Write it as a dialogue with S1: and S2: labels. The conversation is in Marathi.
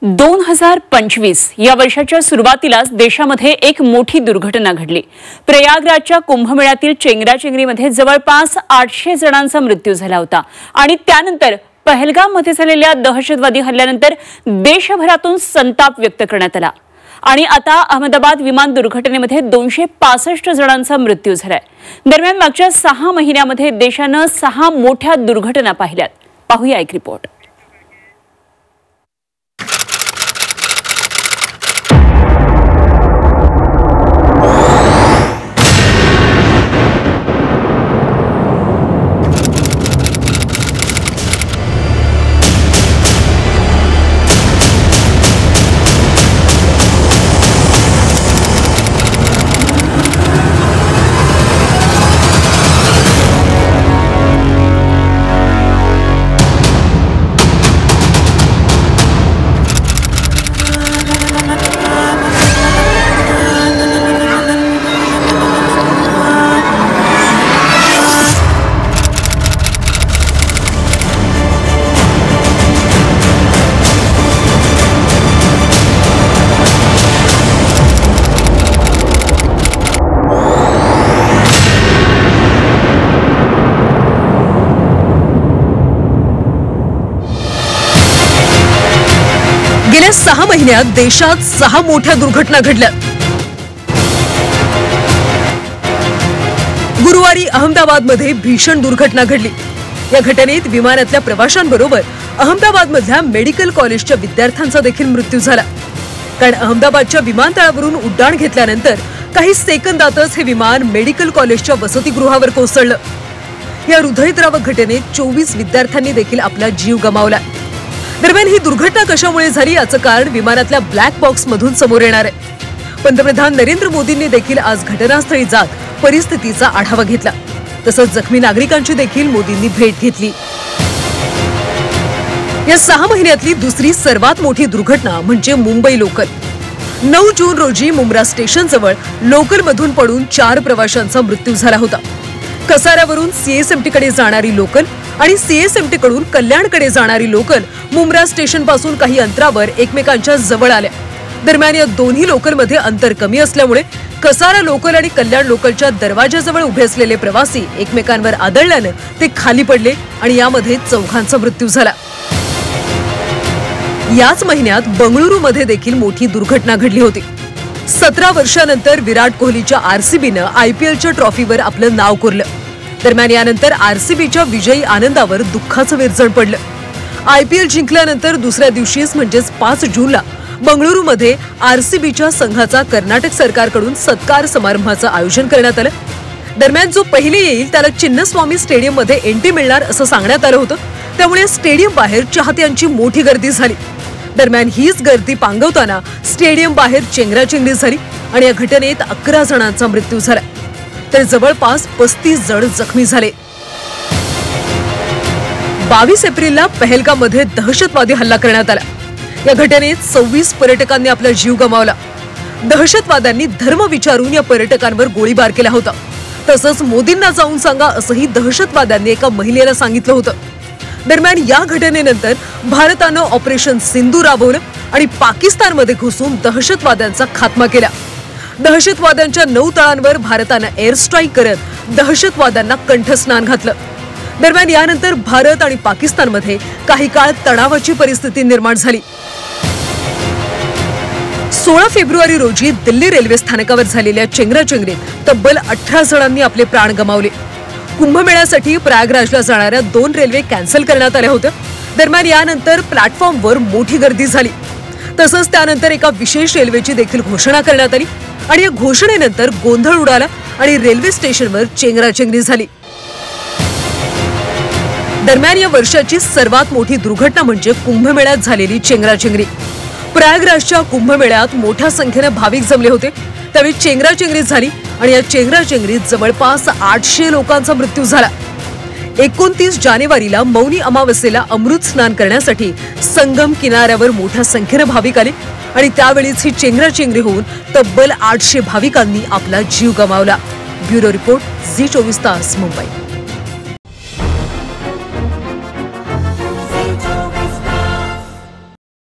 S1: 2025 या वर्षाच्या सुरुवातीलाच देशामध्ये एक मोठी दुर्घटना घडली। प्रयागराजच्या कुंभमेळ्यातील चेंगराचेंगरीमध्ये जवळपास 800 जणांचा मृत्यू झाला होता आणि त्यानंतर पहलगाममध्ये झालेल्या दहशतवादी हल्ल्यानंतर देशभरातून संताप व्यक्त करण्यात आला आणि आता अहमदाबाद विमान दुर्घटनेमध्ये 265 जणांचा मृत्यू झालाय। दरम्यान मागच्या 6 महिन्यांमध्ये देशाने 6 मोठ्या दुर्घटना पाहिल्यात। पाहूया एक रिपोर्ट।
S2: गेल्या 6 महिन्यात देशात 6 मोठ्या दुर्घटना घडल्या। गुरुवारी अहमदाबादमध्ये भीषण दुर्घटना घडली। या घटनेत विमानातल्या प्रवाशांबरोबर अहमदाबादमधल्या मेडिकल कॉलेजच्या विद्यार्थ्यांचा देखील मृत्यू झाला। कारण अहमदाबादच्या विमानतळावरून उड्डाण घेतल्यानंतर काही सेकंदातच हे विमान मेडिकल कॉलेजच्या वसतिगृहावर कोसळलं। या हृदयद्रावक घटनेत 24 विद्यार्थ्यांनी देखील आपला जीव गमावला। दरम्यान ही दुर्घटना कशामुळे झाली याचं कारण विमानातल्या ब्लॅक बॉक्स मधून समोर येणार आहे। पंतप्रधान नरेंद्र मोदींनी देखील आज घटनास्थळी जात परिस्थितीचा आढावा घेतला। तसंच जखमी नागरिकांची देखील मोदींनी भेट घेतली। या 6 महिन्यातली दुसरी सर्वात मोठी दुर्घटना म्हणजे मुंबई लोकल। 9 जून रोजी मुंब्रा स्टेशन जवळ लोकल मधून पडून 4 प्रवाशांचा मृत्यू झाला होता। कसाऱ्यावरून सीएसएमटी कडे जाणारी लोकल आणि सीएसएमटी कडून कल्याणकडे जाणारी लोकल मुंब्रा स्टेशन पासून काही अंतरावर एकमेकांच्या जवळ आल्या। दरम्यान या दोन्ही लोकलमध्ये अंतर कमी असल्यामुळे कसारा लोकल आणि कल्याण लोकलच्या दरवाजाजवळ उभे असलेले प्रवासी एकमेकांवर आदळल्याने ते खाली पडले आणि यामध्ये 4घांचा मृत्यू झाला। याच महिन्यात बंगळुरूमध्ये देखील मोठी दुर्घटना घडली होती। 17 वर्षांनंतर विराट कोहलीच्या आरसीबीने आयपीएलच्या ट्रॉफीवर आपलं नाव कोरलं। दरम्यान यानंतर आरसीबीच्या विजयी आनंदावर दुःखाचं विरजण पडलं। आयपीएल जिंकल्यानंतर दुसऱ्या दिवशीच म्हणजेच 5 जूनला बंगळुरूमध्ये आरसीबीच्या संघाचा कर्नाटक सरकारकडून सत्कार समारंभाचं आयोजन करण्यात आलं। दरम्यान जो पहिले येईल त्याला चिन्नस्वामी स्टेडियम मध्ये एंट्री मिळणार असं सांगण्यात आलं होतं। त्यामुळे स्टेडियम बाहेर चाहत्यांची मोठी गर्दी झाली। दरम्यान हीच गर्दी पांगवताना स्टेडियम बाहेर चेंगराचेंगरी झाली आणि या घटनेत 11 जणांचा मृत्यू झाला तर जवळपास 35 जण जखमी झाले। 22 एप्रिलला पहलगाममध्ये दहशतवादी हल्ला करण्यात आला। या घटनेत 26 पर्यटकांनी आपला जीव गमावला। दहशतवाद्यांनी धर्म विचारून या पर्यटकांवर गोळीबार केला होता। तसंच मोदींना जाऊन सांगा असंही दहशतवाद्यांनी एका महिलेला सांगितलं होतं। दरम्यान या घटनेनंतर भारतानं ऑपरेशन सिंधू राबवलं आणि पाकिस्तानमध्ये घुसून दहशतवाद्यांचा खात्मा केला। दहशतवाद्यांच्या 9 तळांवर भारतानं एअर स्ट्राईक करत दहशतवाद्यांना कंठस्नान घातलं। दरम्यान यानंतर भारत आणि पाकिस्तानमध्ये काही काळ तणावाची परिस्थिती निर्माण झाली। 16 फेब्रुवारी रोजी दिल्ली रेल्वे स्थानकावर झालेल्या चेंगराचेंगरीत तब्बल 18 जणांनी आपले प्राण गमावले। कुंभमेळ्यासाठी प्रयागराजला जाणाऱ्या 2 रेल्वे कॅन्सल करण्यात आल्या होत्या। दरम्यान यानंतर प्लॅटफॉर्मवर मोठी गर्दी झाली। तसंच त्यानंतर एका विशेष रेल्वेची देखील घोषणा करण्यात आली आणि या घोषणेनंतर गोंधळ उडाला आणि रेल्वे स्टेशनवर चेंगराचेंगरी झाली। दरम्यान या वर्षाची सर्वात मोठी दुर्घटना म्हणजे कुंभमेळ्यात झालेली चेंगराचेंगरी। प्रयागराजच्या कुंभमेळ्यात मोठ्या संख्येने भाविक जमले होते। त्यावेळी चेंगराचेंगरी झाली आणि या चेंगराचेंगरीत जवळपास 800 लोकांचा मृत्यू झाला। 29 जानेवारीला मौनी अमावस्येला अमृत स्नान करण्यासाठी संगम किनाऱ्यावर मोठ्या संख्येने भाविक आले आणि त्यावेळीच ही चेंगराचेंगरी होऊन तब्बल 800 भाविकांनी आपला जीव गमावला। ब्युरो रिपोर्ट, झी 24 तास, मुंबई।